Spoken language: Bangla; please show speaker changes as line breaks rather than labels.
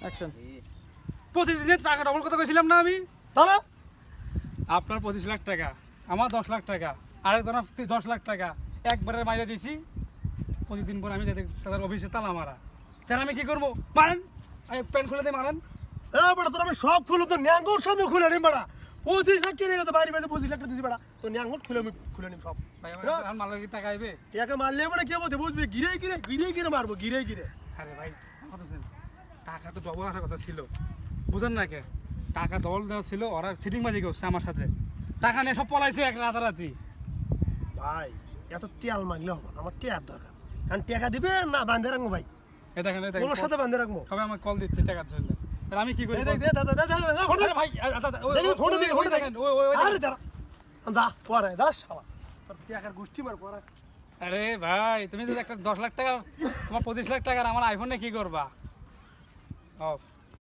অ্যাকশন।
25 দিনের টাকা ডবল কথা কইছিলাম না আমি?
তাহলে
আপনার 25 লাখ টাকা, আমার 10 লাখ টাকা, আরেকজনের 10 লাখ টাকা একবারে মাইরে দিছি। 25 দিন পর আমি তাদের অফিসে তালা মারা, তাহলে আমি কি করবো? মারেন, প্যান্ট খুলে দিয়ে মারেন।
বেটা তোর আমি সব খুলো, তো ন্যাঙ্গর সব খুলে নিম বেটা। 25 লাখ কিনে গেছে বাইরে বাইরে 25 লাখ টাকা দিছি বেটা, তো ন্যাঙ্গর খুলে নিম সব।
ভাই আমার মালের কি টাকা আইবে?
একে মারলে মানে কে বলতে বুঝবি, গিরে গিরে গিরে গিরে মারবো, গিরে গিরে।
আরে ভাই কথা শুনেন, টাকা তো ডবল আসার কথা ছিল, বুঝেন না কে? টাকা ডবল দেওয়া ছিল, ওরা সিটিং বাজি করছে আমার সাথে, টাকা নিয়ে সব পলাইছে এক রাতারাতি।
ভাই এত তেল মাগলে হবে না, আমার টেয়ার দরকার। কারণ টাকা দিবে না বান্ধে রাখবো ভাই,
এ দেখেন
ওর সাথে বান্ধে রাখবো।
সবাই আমার কল দিচ্ছে টাকার জন্য, তাহলে আমি কি করি?
দে দে দে দে দে দে ফোন দে
আরে ভাই
দেখি ফোন দে ফোন দে
দেখেন, ওই
আরে দাঁড়া যা পরে যা শালা তোর টাকার গোষ্ঠী মার পরে।
আরে ভাই তুমি তো একটা 10 লাখ টাকা, তোমার 25 লাখ টাকার আমার আইফোনে কি করবা? অফ।